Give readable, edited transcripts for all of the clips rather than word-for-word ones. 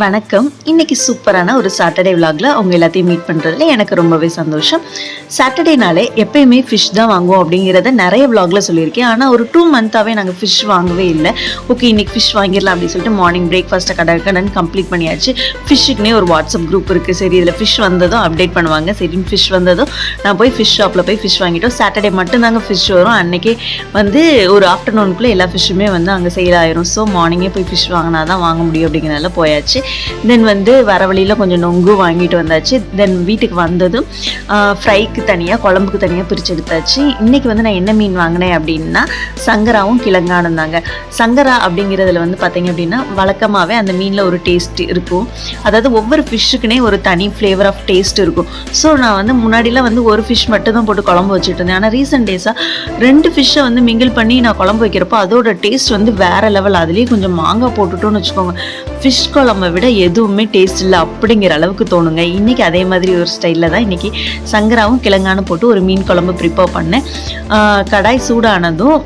வணக்கம். இன்னைக்கு சூப்பரான ஒரு சாட்டர்டே விலாக்ல உங்க எல்லாத்தையும் மீட் பண்றதுல எனக்கு ரொம்பவே சந்தோஷம். சாட்டர்டேனாலே எப்பயுமே ஃபிஷ் தான் வாங்குவோம் அப்படிங்கிறத நிறைய விலாக்ல சொல்லியிருக்கேன். ஆனால் ஒரு 2 மந்த்தாவே நாங்கள் ஃபிஷ் வாங்கவே இல்லை. ஓகே, இன்னைக்கு ஃபிஷ் வாங்கிடலாம் அப்படின்னு சொல்லிட்டு மார்னிங் பிரேக்ஃபாஸ்ட்டை கடற்கடன் கம்ப்ளீட் பண்ணியாச்சு. ஃபிஷ்ஷுக்குனே ஒரு வாட்ஸ்அப் குரூப் இருக்குது. சரி, இதில் ஃபிஷ் வந்ததும் அப்டேட் பண்ணுவாங்க. சரின்னு ஃபிஷ் வந்ததும் நான் போய் ஃபிஷ் ஷாப்பில் போய் ஃபிஷ் வாங்கிட்டோம். சாட்டர்டே மட்டும்தாங்க ஃபிஷ் வரும். அன்றைக்கே வந்து ஒரு ஆஃப்டர்நூனுக்குள்ளே எல்லா ஃபிஷ்ஷுமே வந்து அங்கே சேல் ஆயிரும். ஸோ மார்னிங்கே போய் ஃபிஷ் வாங்கினா தான் வாங்க முடியும் அப்படிங்கிறனால போயாச்சு. தென் வந்து வர வழியில் கொஞ்சம் நொங்கு வாங்கிட்டு வந்தாச்சு. தென் வீட்டுக்கு வந்ததும் ஃப்ரைக்கு தனியாக குழம்புக்கு தனியாக பிரித்து எடுத்தாச்சு. இன்றைக்கி வந்து நான் என்ன மீன் வாங்கினேன் அப்படின்னா சங்கராவும் கிழங்கானும் தாங்க. சங்கரா அப்படிங்கிறதுல வந்து பார்த்திங்க அப்படின்னா வழக்கமாகவே அந்த மீனில் ஒரு டேஸ்ட் இருக்கும். அதாவது ஒவ்வொரு ஃபிஷ்ஷுக்குனே ஒரு தனி ஃப்ளேவர் ஆஃப் டேஸ்ட் இருக்கும். ஸோ நான் வந்து முன்னாடிலாம் வந்து ஒரு ஃபிஷ் மட்டும் தான் போட்டு குழம்பு வச்சுட்டு இருந்தேன். ஆனால் ரீசெண்ட் டேஸாக 2 ஃபிஷ்ஷை வந்து மிங்கிள் பண்ணி நான் குழம்பு வைக்கிறப்போ அதோட டேஸ்ட் வந்து வேறு லெவல். அதுலேயே கொஞ்சம் மாங்காய் போட்டுட்டோன்னு வச்சுக்கோங்க, ஃபிஷ் குழம்பை விட எதுவுமே டேஸ்ட் இல்லை அப்படிங்கிற அளவுக்கு தோணுங்க. இன்றைக்கி அதே மாதிரி ஒரு ஸ்டைலில் தான் இன்றைக்கி சங்கராவும் கிழங்கானும் போட்டு ஒரு மீன் குழம்பு ப்ரிப்பேர் பண்ணேன். கடாய் சூடானதும்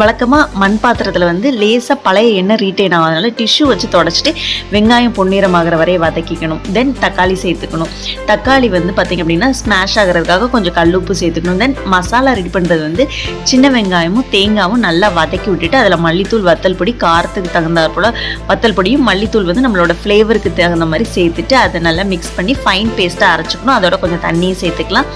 வழக்கமாக மண் பாத்திரத்தில் வந்து லேசாக பழைய எண்ணெய் ரீட்டைன் ஆகாதனால டிஷ்யூ வச்சு தொடச்சிட்டு வெங்காயம் பொன்னிறமாகிற வரைய வதக்கிக்கணும். தென் தக்காளி சேர்த்துக்கணும். தக்காளி வந்து பார்த்திங்க அப்படின்னா ஸ்மாஷ் ஆகிறதுக்காக கொஞ்சம் கல்லுப்பு சேர்த்துக்கணும். தென் மசாலா ரெடி பண்ணுறது வந்து சின்ன வெங்காயமும் தேங்காயும் நல்லா வதக்கி விட்டுட்டு அதில் மல்லித்தூள், வத்தல் பொடி, காரத்துக்கு தகுந்தாற் போல் வத்தல் பொடியும் மல்லித்தூள் வந்து நம்மளோட ஃப்ளேவருக்கு தகுந்த மாதிரி சேர்த்துட்டு அதை நல்லா மிக்ஸ் பண்ணி ஃபைன் பேஸ்ட்டாக அரைச்சிக்கணும். அதோட கொஞ்சம் தண்ணியும் சேர்த்துக்கலாம்.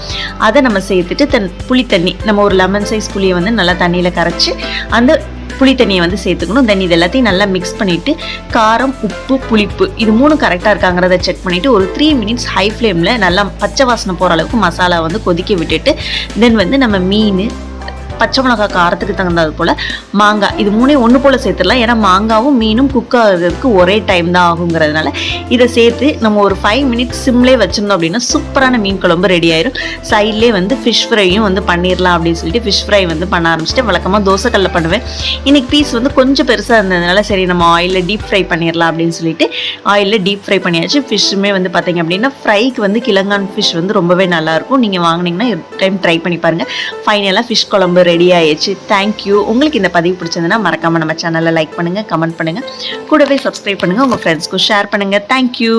அதை நம்ம சேர்த்துட்டு புளி தண்ணி, நம்ம ஒரு லெமன் சைஸ் புளியை வந்து நல்லா தண்ணியில் கரைச்சி அந்த புளி தண்ணியை வந்து சேர்த்துக்கணும். தென் இது எல்லாத்தையும் நல்லா மிக்ஸ் பண்ணிவிட்டு காரம், உப்பு, புளிப்பு இது 3 கரெக்டாக இருக்காங்கிறத செக் பண்ணிவிட்டு ஒரு 3 மினிட்ஸ் ஹை ஃப்ளேமில் நல்லா பச்சை வாசனை போகிற அளவுக்கு மசாலா வந்து கொதிக்க விட்டுட்டு தென் வந்து நம்ம மீன், பச்சை மிளகாய் காரத்துக்கு தகுந்தது போல் மாங்காய் இது 3 ஒன்று போல் சேர்த்துடலாம். ஏன்னா மாங்காவும் மீனும் குக் ஆகிறதுக்கு ஒரே டைம் தான் ஆகுங்கிறதுனால இதை சேர்த்து நம்ம ஒரு 5 மினிட்ஸ் சிம்லே வச்சுருந்தோம் அப்படின்னா சூப்பரான மீன் குழம்பு ரெடி ஆயிரும். சைட்லேயே வந்து ஃபிஷ் ஃப்ரையும் வந்து பண்ணிடலாம் அப்படின்னு சொல்லிட்டு ஃபிஷ் ஃப்ரை வந்து பண்ண ஆரம்பிச்சிட்டு வழக்கமாக தோசைக்கல்ல பண்ணுவேன். இன்றைக்கி பீஸ் வந்து கொஞ்சம் பெருசாக இருந்ததுனால சரி நம்ம ஆயிலில் டீப் ஃப்ரை பண்ணிடலாம் அப்படின்னு சொல்லிட்டு ஆயிலில் டீப் ஃப்ரை பண்ணியாச்சு. ஃபிஷ்ஷுமே வந்து பார்த்திங்க அப்படின்னா ஃப்ரைக்கு வந்து கிழங்கான் ஃபிஷ் வந்து ரொம்பவே நல்லாயிருக்கும். நீங்கள் வாங்கினீங்கன்னா டைம் ட்ரை பண்ணி பாருங்கள். ஃபைனலாக ஃபிஷ் குழம்பு ரெடி ஆயிடுச்சு. தேங்க்யூ. உங்களுக்கு இந்த பதிவு பிடிச்சதுன்னா மறக்காமல் நம்ம சேனலை லைக் பண்ணுங்கள், கமெண்ட் பண்ணுங்கள், கூடவே சப்ஸ்கிரைப் பண்ணுங்கள், உங்கள் ஃப்ரெண்ட்ஸ்க்கும் ஷேர் பண்ணுங்கள். தேங்க்யூ.